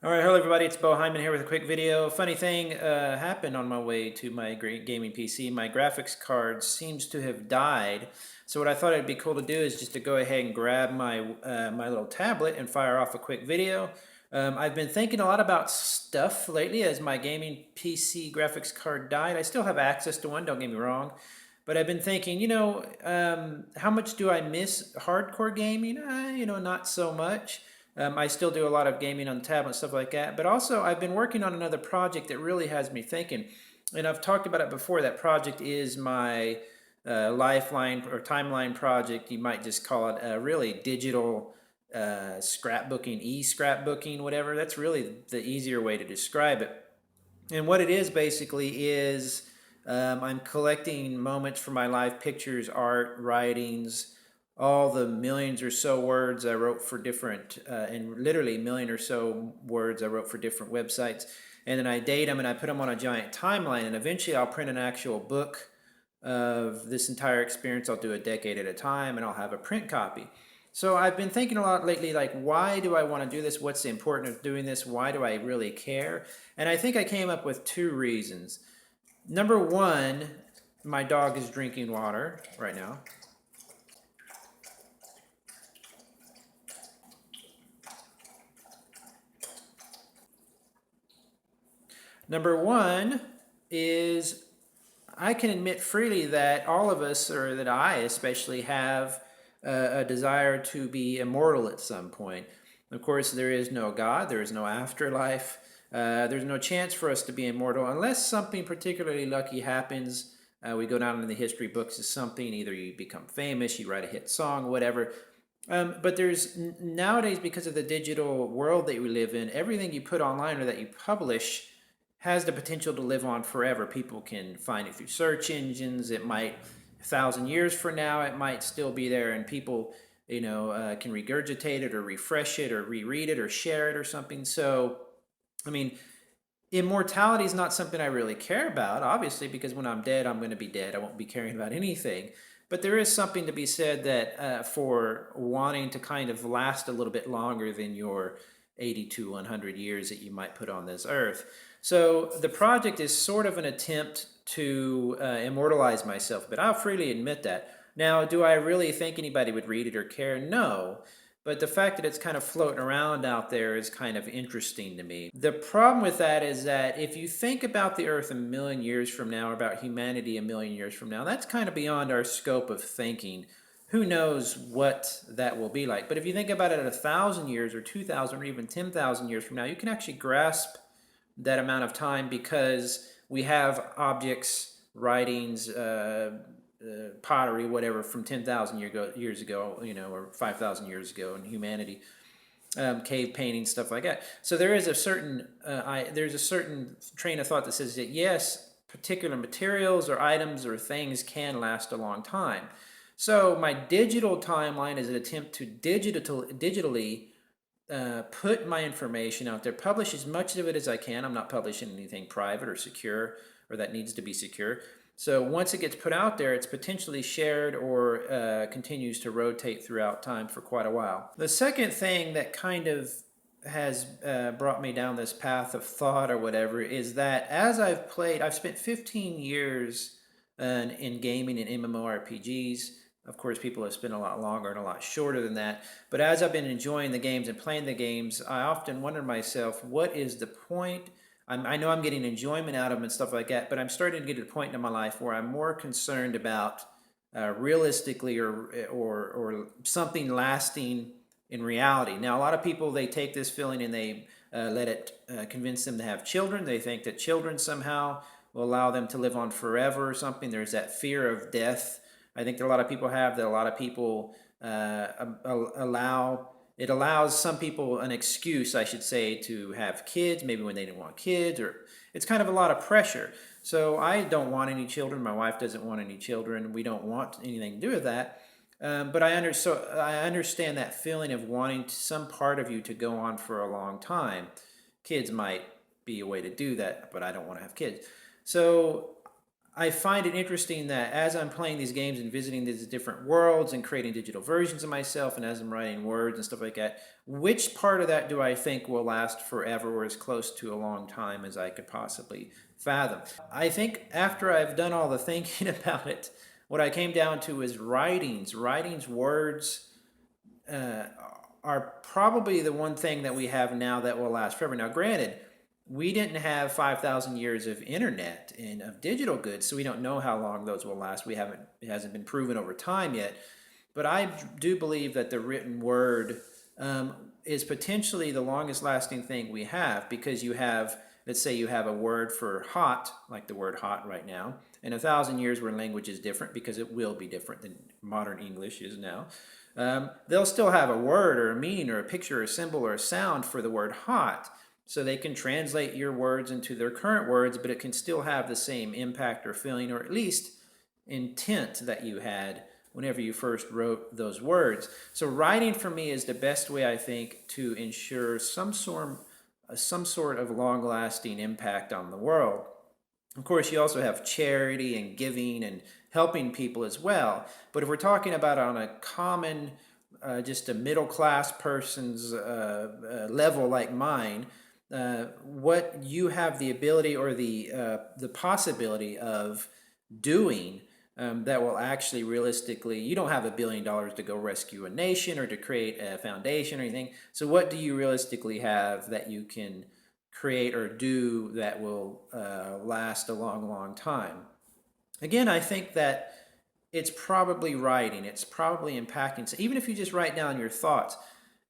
All right, hello everybody. It's beau-hindman here with a quick video. Funny thing happened on my way to my gaming PC. My graphics card seems to have died. So what I thought it'd be cool to do is just to go ahead and grab my little tablet and fire off a quick video. I've been thinking a lot about stuff lately as my gaming PC graphics card died. I still have access to one, don't get me wrong. But I've been thinking, how much do I miss hardcore gaming? Not so much. I still do a lot of gaming on the tablet and stuff like that. But also, I've been working on another project that really has me thinking. And I've talked about it before. That project is my lifeline or timeline project. You might just call it a really digital scrapbooking, e-scrapbooking, whatever. That's really the easier way to describe it. And what it is basically is I'm collecting moments from my life, pictures, art, writings, all the millions or so words I wrote for different, and literally a million or so words I wrote for different websites. And then I date them and I put them on a giant timeline. And eventually I'll print an actual book of this entire experience. I'll do a decade at a time and I'll have a print copy. So I've been thinking a lot lately, like, why do I want to do this? What's the importance of doing this? Why do I really care? And I think I came up with two reasons. Number one, my dog is drinking water right now. Number one is I can admit freely that all of us, or that I especially, have a desire to be immortal at some point. Of course, there is no God, there is no afterlife, there's no chance for us to be immortal unless something particularly lucky happens. We go down in the history books as something, either you become famous, you write a hit song, whatever. But there's nowadays, because of the digital world that we live in, everything you put online or that you publish has the potential to live on forever. People can find it through search engines. It might, 1,000 years from now, it might still be there, and people, can regurgitate it or refresh it or reread it or share it or something. So, I mean, immortality is not something I really care about, obviously, because when I'm dead, I'm going to be dead. I won't be caring about anything. But there is something to be said that for wanting to kind of last a little bit longer than your 80 to 100 years that you might put on this earth. So the project is sort of an attempt to immortalize myself, but I'll freely admit that. Now, do I really think anybody would read it or care? No. But the fact that it's kind of floating around out there is kind of interesting to me. The problem with that is that if you think about the Earth a million years from now, or about humanity a million years from now, that's kind of beyond our scope of thinking. Who knows what that will be like? But if you think about it at 1,000 years or 2,000 or even 10,000 years from now, you can actually grasp that amount of time because we have objects, writings, pottery, whatever, from 10,000 years ago, or 5,000 years ago in humanity, cave painting, stuff like that. So there is a certain, there's a certain train of thought that says that yes, particular materials or items or things can last a long time. So my digital timeline is an attempt to digitally put my information out there, publish as much of it as I can. I'm not publishing anything private or secure or that needs to be secure. So once it gets put out there, it's potentially shared or continues to rotate throughout time for quite a while. The second thing that kind of has brought me down this path of thought or whatever is that as I've spent 15 years in gaming and MMORPGs. Of course, people have spent a lot longer and a lot shorter than that. But as I've been enjoying the games and playing the games, I often wonder to myself, what is the point? I know I'm getting enjoyment out of them and stuff like that, but I'm starting to get to the point in my life where I'm more concerned about realistically or something lasting in reality. Now, a lot of people, they take this feeling and they let it convince them to have children. They think that children somehow will allow them to live on forever or something. There's that fear of death. I think that a lot of people have, that a lot of people allows some people an excuse, I should say, to have kids, maybe when they didn't want kids, or it's kind of a lot of pressure. So I don't want any children. My wife doesn't want any children. We don't want anything to do with that. But I understand that feeling of wanting some part of you to go on for a long time. Kids might be a way to do that, but I don't want to have kids. So I find it interesting that as I'm playing these games and visiting these different worlds and creating digital versions of myself, and as I'm writing words and stuff like that, which part of that do I think will last forever or as close to a long time as I could possibly fathom? I think after I've done all the thinking about it, what I came down to is writings. Writings, words, uh, are probably the one thing that we have now that will last forever. Now, granted, we didn't have 5,000 years of internet and of digital goods, so we don't know how long those will last. It hasn't been proven over time yet. But I do believe that the written word is potentially the longest lasting thing we have, because you have, let's say you have a word for hot, like the word hot right now. In 1,000 years where language is different, because it will be different than modern English is now, they'll still have a word or a meaning or a picture or a symbol or a sound for the word hot. So they can translate your words into their current words, but it can still have the same impact or feeling, or at least intent that you had whenever you first wrote those words. So writing for me is the best way, I think, to ensure some sort of long-lasting impact on the world. Of course, you also have charity and giving and helping people as well. But if we're talking about on a common, just a middle-class person's level like mine, what you have the ability or the possibility of doing that will actually realistically, you don't have $1 billion to go rescue a nation or to create a foundation or anything. So what do you realistically have that you can create or do that will last a long, long time? Again, I think that it's probably writing, it's probably impacting. So even if you just write down your thoughts,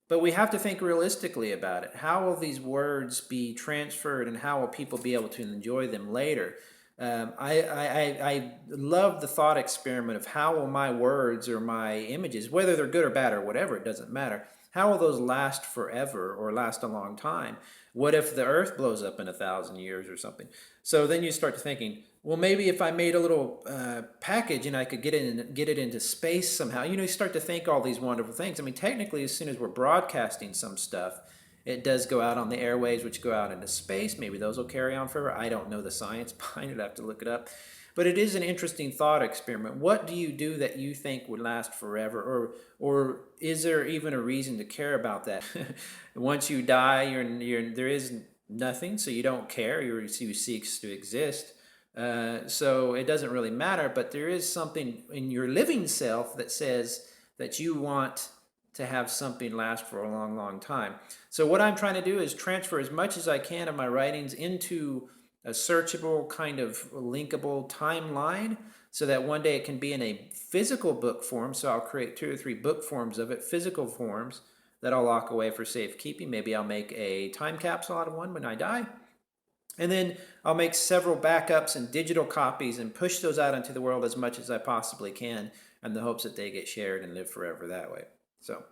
but we have to think realistically about it. How will these words be transferred, and how will people be able to enjoy them later? I love the thought experiment of how will my words or my images, whether they're good or bad or whatever, it doesn't matter. How will those last forever or last a long time? What if the earth blows up in 1,000 years or something? So then you start thinking, well, maybe if I made a little package and I could get it into space somehow, you start to think all these wonderful things. I mean, technically, as soon as we're broadcasting some stuff, it does go out on the airwaves, which go out into space. Maybe those will carry on forever. I don't know the science behind it. I have to look it up. But it is an interesting thought experiment. What do you do that you think would last forever? Or is there even a reason to care about that? Once you die, there is nothing, so you don't care. You cease to exist. So it doesn't really matter, but there is something in your living self that says that you want to have something last for a long, long time. So what I'm trying to do is transfer as much as I can of my writings into a searchable, kind of linkable timeline, so that one day it can be in a physical book form. So I'll create 2 or 3 book forms of it, physical forms, that I'll lock away for safekeeping. Maybe I'll make a time capsule out of one when I die. And then I'll make several backups and digital copies and push those out into the world as much as I possibly can, in the hopes that they get shared and live forever that way. So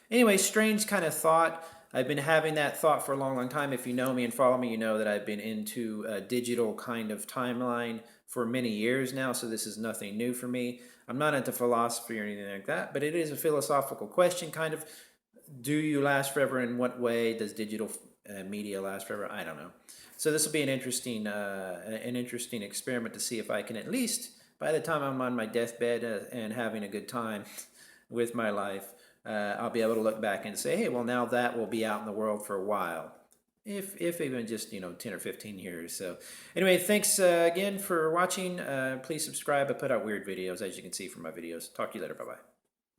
anyway, strange kind of thought. I've been having that thought for a long, long time. If you know me and follow me, you know that I've been into a digital kind of timeline for many years now, so this is nothing new for me. I'm not into philosophy or anything like that, but it is a philosophical question, kind of. Do you last forever? In what way does digital media last forever? I don't know. So this will be an interesting experiment to see if I can, at least by the time I'm on my deathbed and having a good time with my life, I'll be able to look back and say, hey, well, now that will be out in the world for a while, if even just 10 or 15 years. So anyway, thanks again for watching. Please subscribe. I put out weird videos, as you can see from my videos. Talk to you later. Bye-bye.